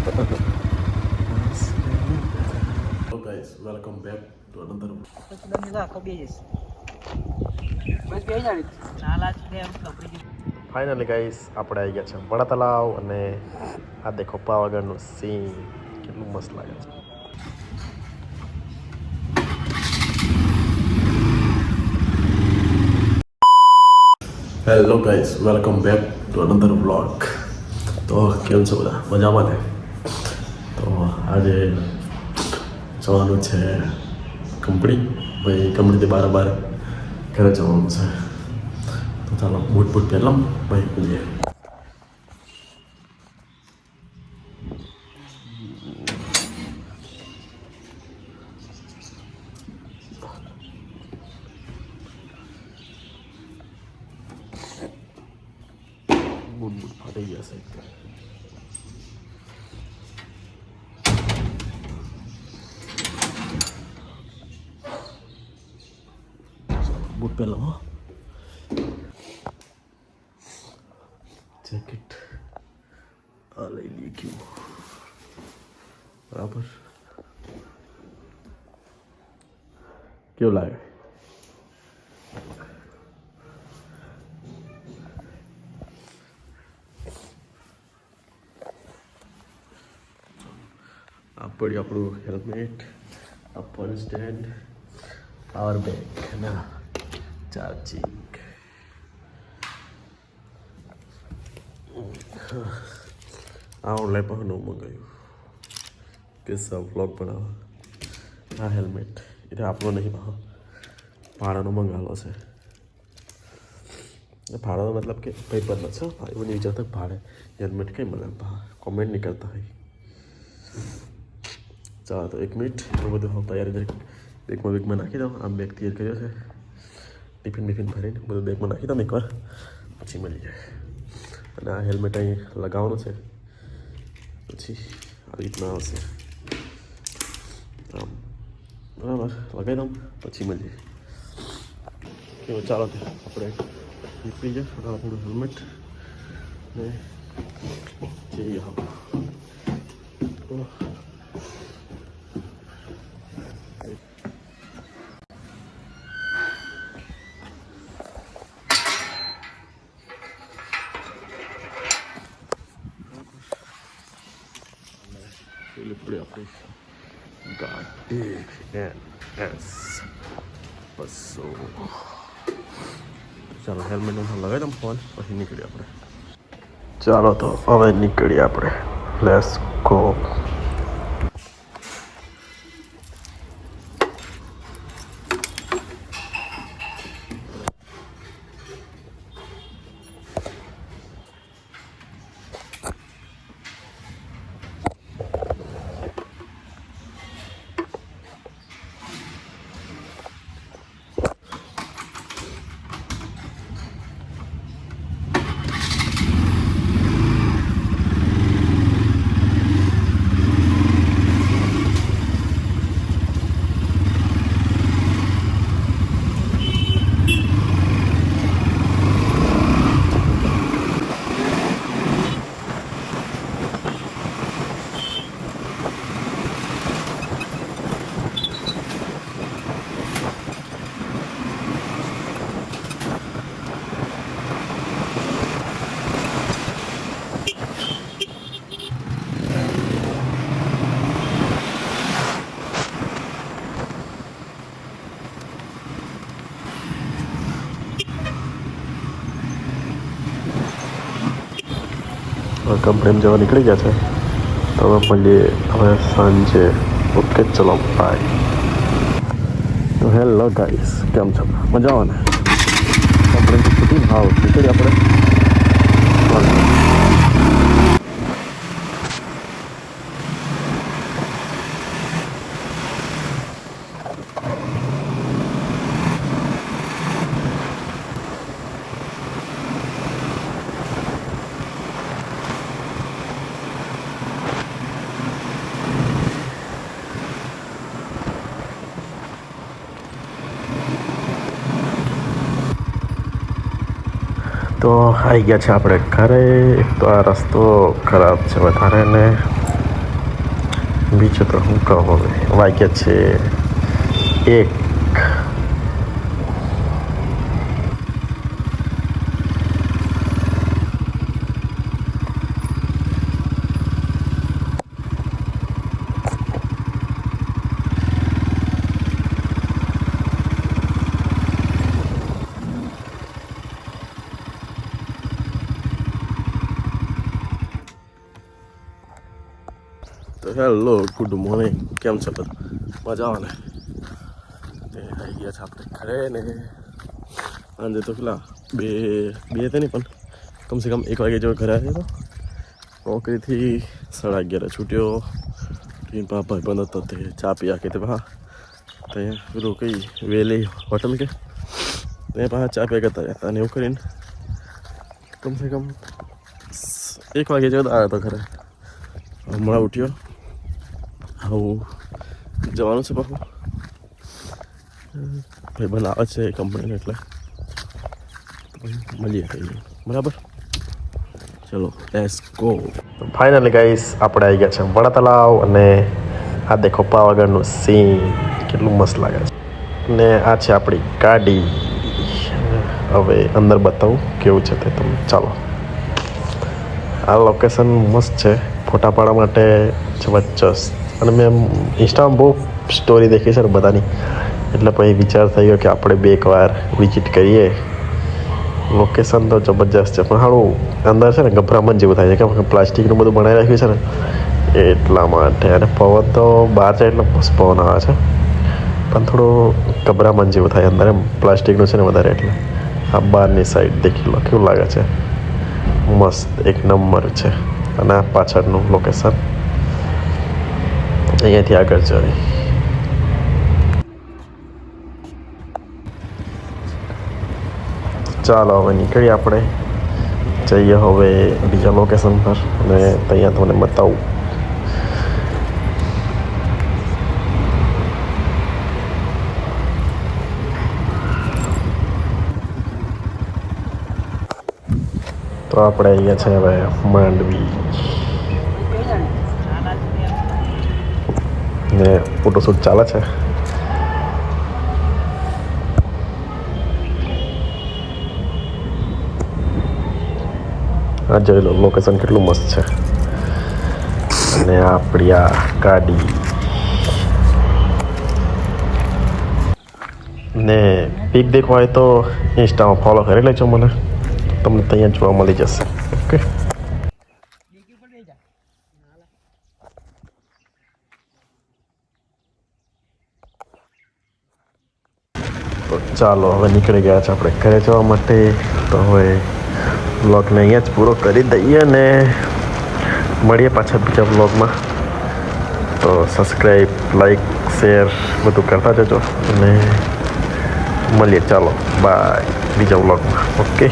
Hello guys, welcome back to another. Finally guys આપણે આવી ગયા છે બડા તલાવ અને આ દેખો પાવાગઢનું સીન કેટલું મસ્ત લાગે છે. Hello guys, welcome back to another vlog. તો કેમ છો બધા, મજામાં ને? તો આજે જવાનું છે કંપની, ભાઈ કંપનીથી બાર ઘરે જવાનું છે. તો ચાલો બૂટ પહેલાં ભાઈ મળીએ. બૂટ ફાટી ગયા છે. બૂટ પહેલાં હો. જેકેટ આ લઈ લઈએ ક્યું બરાબર. કેવું લાગે? આ પડ્યું આપણું હેલ્મેટ, આ ફોન સ્ટેન્ડ, પાવર બેંક અને ચાર્જિંગ. આ ઓનલાઈન પણ નવું મંગાવ્યું કે સબ વ્લોગ બનાવવા. આ હેલ્મેટ એટલે આપણો નહીં, ભાડાનો મંગાવેલો છે. ભાડાનો મતલબ કે પેપરનો છે. એવું નહીં વિચારતા ભાડે હેલ્મેટ કંઈ મળે, કોમેન્ટ નહીં કરતા હોય. ચાલો તો 1 મિનિટ એવું બધું તૈયારી કરી બેગમાં નાખી દઉં. આમ બેગ તૈયાર કર્યો છે, ટિફિન ભરીને બધું બેગમાં નાખી દઉં એકવાર, પછી મળી જાય. અને આ હેલ્મેટ અહીં લગાવવાનું છે, પછી આવી રીતના આવશે આમ, બરાબર લગાવી દઉં પછી મળીએ. કેવું ચાલો આપણે નીકળી જાય આપણું હેલ્મેટ ને જઈએ. લીપડી આપણી ગાડી NS 200. ચાલો હેલ્મેટ લગાવી દઉં ફોન, પછી નીકળીએ આપણે. ચાલો તો હવે નીકળીએ આપણે. Let's go. કંપનીમાં જવા નીકળી ગયા છે, તો હવે મળીએ હવે સાંજે. ઓકે ચલો બાય. તો હેલો ગાઈસ, કેમ છો, મજા આવે ને? કંપનીથી છૂટી હાવ નીકળી આપણે. તો આવી ગયા છે આપણે ઘરે. એક તો આ રસ્તો ખરાબ છે વધારે ને બીજું તો હું કહું હવે વાગ્યા છે 1. તો હેલો ગુડ મોર્નિંગ, કેમ છો બધા? મજા આવે ને? તે આવી ગયા છે આપણે ઘરે ને આજે તો પેલા બે હતા નહીં પણ કમસે કમ 1 વાગે જેવો ઘરે આવ્યો હતો. નોકરીથી 11:30 છૂટ્યો. ભાઈબંધ હતો તે ચા પીયા કે તે પા ત્યાં પેલું કઈ વેલી હોટલ કે ત્યાં પાછા ચા પીયા કરતા હતા અને એવું કરીને કમસે કમ 1 વાગે જેવો આવ્યો હતો ઘરે. હમણાં ઉઠ્યો, હું જવાનું છે પાછું. ભાઈબંધ આવે છે કંપનીને એટલે મળીએ કહીએ, બરાબર? ચલો લેટ્સ ગો. ફાઇનલી ગાઈસ આપણે આવી ગયા છે વડા તલાવ અને આ દેખો પાવાગઢનું સીન કેટલું મસ્ત લાગે છે. ને આ છે આપણી ગાડી. હવે અંદર બતાવું કેવું છે તે તમે. ચાલો, આ લોકેશન મસ્ત છે ફોટા પાડવા માટે જબરજસ્ત. અને મેં ઇન્સ્ટામાં બહુ સ્ટોરી દેખી છે ને બધાની, એટલે પછી વિચાર થઈ ગયો કે આપણે 2 એકવાર વિઝિટ કરીએ. લોકેશન તો જબરજસ્ત છે પણ સારું અંદર છે ને ગભરામણ જેવું થાય છે કેમ કે પ્લાસ્ટિકનું બધું બનાવી રાખ્યું છે ને એટલા માટે. અને પવન તો બહાર જાય એટલે મસ્ત પવન આવે છે પણ થોડું ગભરામણ જેવું થાય અંદર એમ, પ્લાસ્ટિકનું છે ને વધારે એટલે. આ બહારની સાઈડ દેખી લો કેવું લાગે છે, મસ્ત 1 નંબર છે. અને આ પાછળનું લોકેશન અહીંયાથી આગળ જાય. ચાલો હવે નીકળીએ આપણે, જઈએ હવે બીજા લોકેશન પર અને ત્યાં તમને બતાવું. તો આપણે અહીંયા છે હવે માંડવી ને ફોટોશૂટ ચાલે છે. આ જોઈ લો લોકેશન કેટલું મસ્ત છે. અને આપણી આ ગાડી ને પીક દેખવા હોય તો ઇન્સ્ટામાં ફોલો કરી લેજો મને, તમને ત્યાં જોવા મળી જશે. ઓકે, તો ચાલો હવે નીકળી ગયા છે આપણે ઘરે જવા માટે. તો હવે વ્લોગને અહીંયા જ પૂરો કરી દઈએ ને મળીએ પાછા બીજા વ્લોગમાં. તો સબસ્ક્રાઈબ, લાઈક, શેર બધું કરતા જજો અને મળીએ. ચાલો બાય બીજા વ્લોગમાં. ઓકે.